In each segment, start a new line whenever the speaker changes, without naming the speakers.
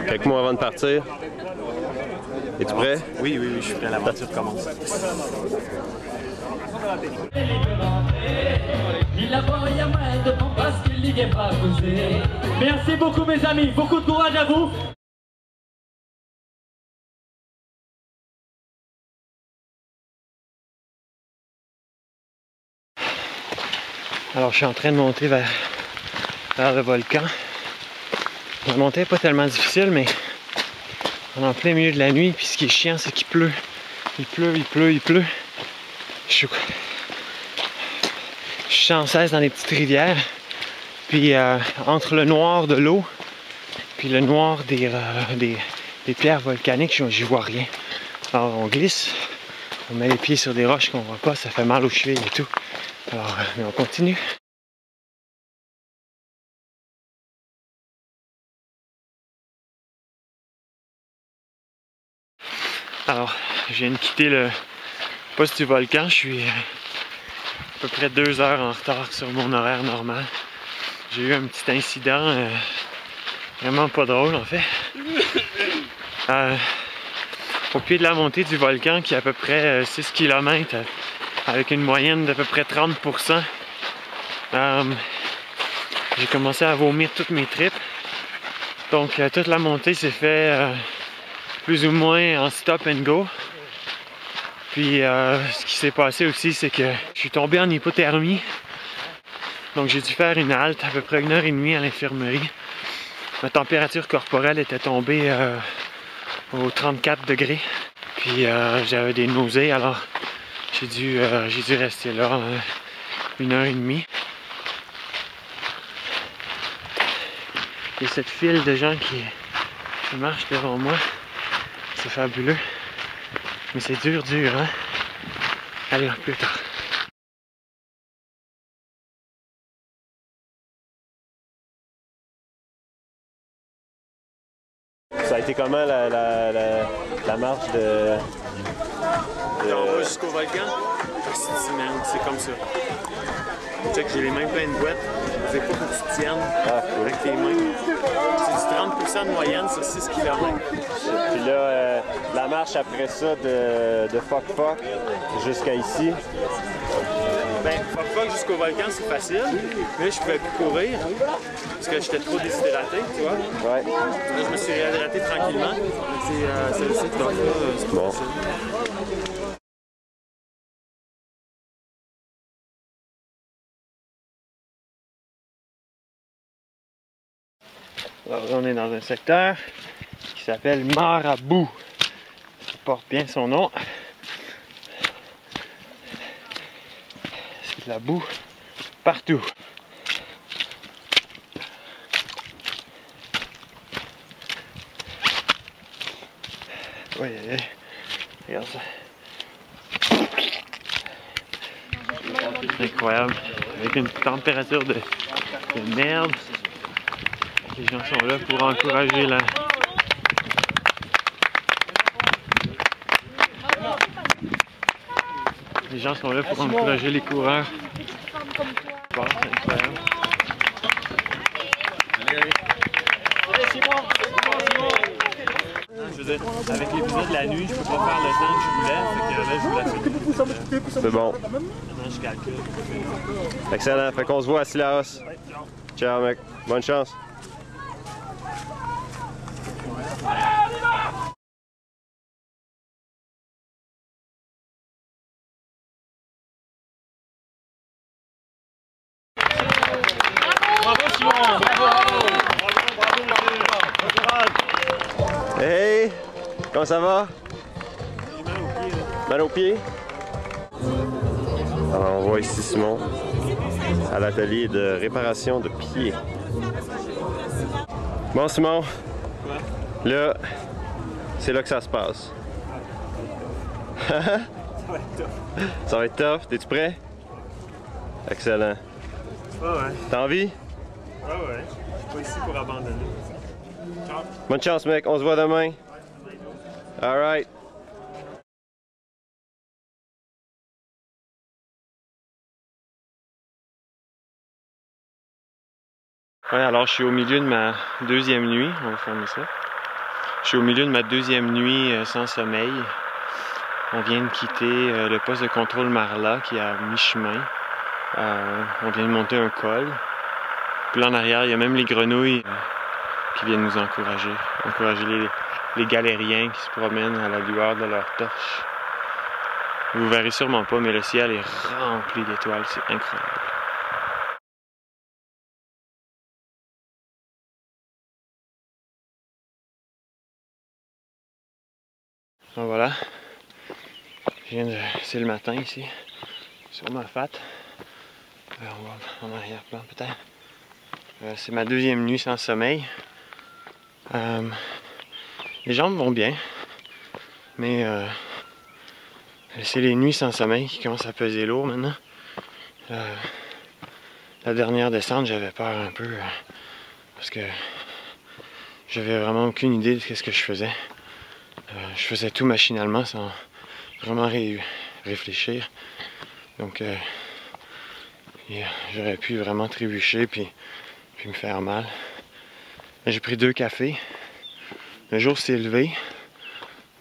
Quelques mots avant de partir. Es-tu prêt?
Oui, je suis prêt. L'aventure commence.
Merci beaucoup mes amis, beaucoup de courage à vous.
Alors je suis en train de monter vers le volcan. La montée n'est pas tellement difficile, mais on est en plein milieu de la nuit, puis ce qui est chiant c'est qu'il pleut. Il pleut. Je suis sans cesse dans les petites rivières, puis entre le noir de l'eau puis le noir des pierres volcaniques, j'y vois rien. Alors on glisse, on met les pieds sur des roches qu'on voit pas, ça fait mal aux chevilles et tout. Alors mais on continue. Alors je viens de quitter le poste du volcan, je suis à peu près 2 heures en retard sur mon horaire normal. J'ai eu un petit incident vraiment pas drôle en fait. Au pied de la montée du volcan qui est à peu près 6 km avec une moyenne d'à peu près 30%, j'ai commencé à vomir toutes mes tripes. Donc toute la montée s'est fait plus ou moins en stop and go. Puis ce qui s'est passé aussi, c'est que je suis tombé en hypothermie. Donc j'ai dû faire une halte à peu près 1h30 à l'infirmerie. Ma température corporelle était tombée aux 34 degrés. Puis j'avais des nausées, alors j'ai dû rester là 1h30. Et cette file de gens qui marchent devant moi, c'est fabuleux. Mais c'est dur, hein? Allez, à plus tard.
Ça a été comment la marche de...
On va jusqu'au volcan? C'est comme ça. Check, j'ai les mains pleines de boîtes. C'est pas que tu tiennes avec tes mains. C'est du 30% de moyenne sur 6 km.
Puis là, la marche après ça de Phoc Phoc jusqu'à ici.
Ben, Phoc Phoc jusqu'au volcan, c'est facile. Mais là, je pouvais plus courir parce que j'étais trop déshydraté, tu vois.
Ouais.
Là, je me suis réhydraté tranquillement. C'est le site là, c'est
bon.
facile. Alors, on est dans un secteur qui s'appelle Marabout. Ça porte bien son nom. C'est de la boue partout. Oui, regarde ça. C'est incroyable. Avec une température de merde. Les gens sont là pour encourager la... Les gens sont là pour encourager les coureurs. Bon, c'est incroyable. Je veux dire, avec les visas de la nuit, je peux pas faire le temps que je voulais. Fait que là, je voulais faire.
C'est bon.
Maintenant, je calcule.
Excellent. Fait qu'on se voit à Silaos. Ciao, mec. Bonne chance. Hey! Comment ça va? Mal aux pieds? Alors on voit ici Simon à l'atelier de réparation de pieds. Bon Simon, là, c'est là que ça se passe. Ça va être tough. T'es-tu prêt? Excellent.
Ouais.
T'as envie?
Ouais. Je suis pas ici pour abandonner. Ciao.
Bonne chance mec, on se voit demain. Alright.
Ouais, alors je suis au milieu de ma deuxième nuit. On va fermer ça. Je suis au milieu de ma deuxième nuit sans sommeil. On vient de quitter le poste de contrôle Marla qui est à mi-chemin. On vient de monter un col. Puis là en arrière, il y a même les grenouilles qui viennent nous encourager. Encourager les galériens qui se promènent à la lueur de leurs torches. Vous verrez sûrement pas, mais le ciel est rempli d'étoiles, c'est incroyable. Donc voilà, c'est le matin ici, sur ma fat. On va en arrière-plan peut-être. C'est ma deuxième nuit sans sommeil. Les jambes vont bien, mais c'est les nuits sans sommeil qui commencent à peser lourd maintenant. La dernière descente, j'avais peur un peu parce que j'avais vraiment aucune idée de ce que je faisais. Je faisais tout machinalement sans vraiment réfléchir. Donc j'aurais pu vraiment trébucher puis me faire mal. J'ai pris 2 cafés. Le jour s'est levé.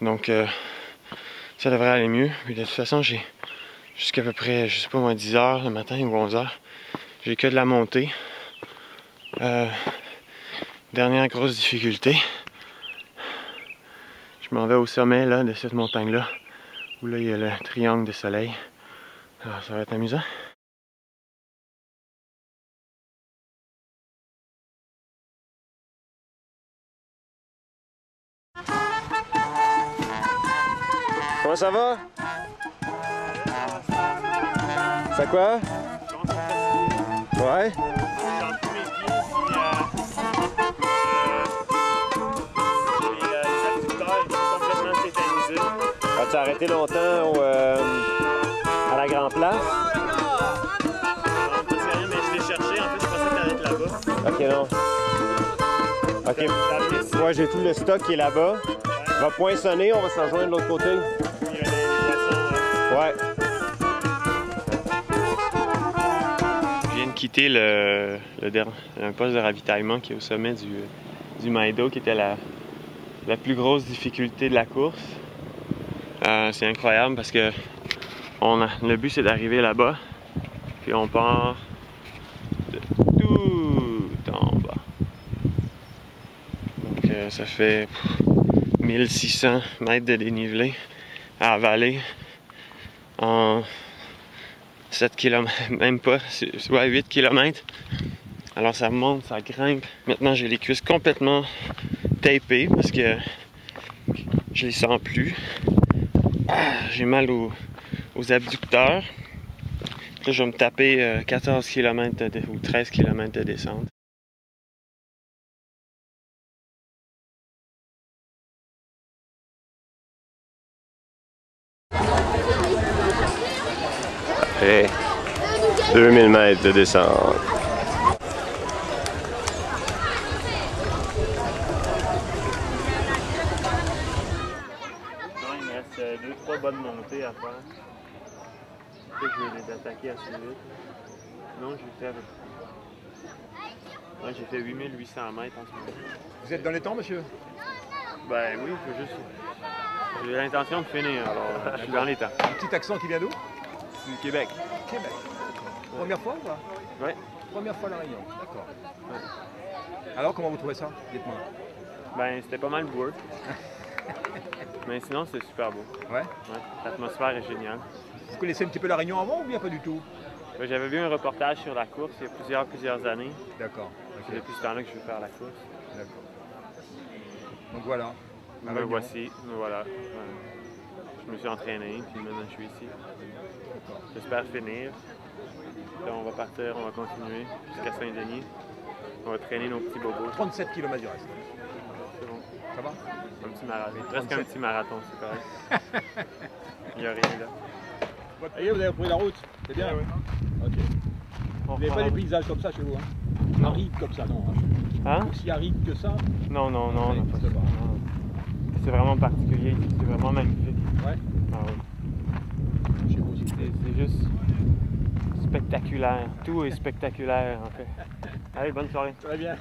Donc ça devrait aller mieux. Puis de toute façon, j'ai jusqu'à peu près, je sais pas moi, 10 h le matin ou 11 h. J'ai que de la montée. Dernière grosse difficulté. Je m'en vais au sommet là, de cette montagne-là, où là il y a le triangle de soleil. Alors ça va être amusant.
Comment ça va? Ça quoi? Ouais? As-tu arrêté longtemps à la Grand Place?
Non, parce que rien, mais je l'ai cherché. En fait, je pensais que t'allais être là-bas.
Ok, non. Ok. Ouais, j'ai tout le stock qui est là-bas. On va poinçonner, on va s'en joindre de l'autre côté.
Il y a les poissons.
Ouais.
Je viens de quitter un poste de ravitaillement qui est au sommet du Maido, qui était la plus grosse difficulté de la course. C'est incroyable parce que le but c'est d'arriver là-bas, puis on part de tout en bas. Donc ça fait 1600 mètres de dénivelé à avaler en 7 km, même pas, ouais, 8 km. Alors ça monte, ça grimpe. Maintenant j'ai les cuisses complètement tapées parce que je les sens plus. J'ai mal aux abducteurs. Là, je vais me taper 14 km ou 13 km de descente.
Et 2000 mètres de descente.
Il me reste 2-3 bonnes montées à faire. Je vais les attaquer assez vite. Sinon, j'ai fait 8800 mètres en ce moment.
Vous êtes dans les temps, monsieur?
Ben oui, j'ai l'intention de finir, alors je suis dans les temps.
Un petit accent qui vient d'où?
Du Québec.
Québec. Première fois ou pas?
Ouais.
Première fois à La Réunion, d'accord.
Ouais.
Alors, comment vous trouvez ça? Dites-moi.
Ben, c'était pas mal beau. Mais sinon, c'est super beau.
Ouais.
Ouais. L'atmosphère est géniale.
Vous connaissez un petit peu La Réunion avant ou bien pas du tout?
Ben, j'avais vu un reportage sur la course il y a plusieurs années.
D'accord.
C'est depuis ce temps-là que je veux faire la course.
D'accord. Donc voilà.
Me voici, me voilà. Je me suis entraîné, puis maintenant je suis ici. J'espère finir. Là, on va partir, on va continuer jusqu'à Saint-Denis. On va traîner nos petits bobos.
37 km du reste.
C'est bon.
Ça va?
Un petit marathon. Presque un petit marathon, c'est correct. Il n'y a rien là.
Et vous avez repris la route? C'est bien? Oui. Ok. Vous n'avez pas des paysages comme ça chez vous, hein? Arides comme ça, non?
Hein?
Aussi aride que ça?
Non, non, non.
Ouais,
Non, pas. C'est vraiment particulier, c'est vraiment magnifique.
Ouais.
Ah oui.
Chez vous aussi.
C'est juste spectaculaire. Tout est spectaculaire en fait. Allez, bonne soirée.
Très bien.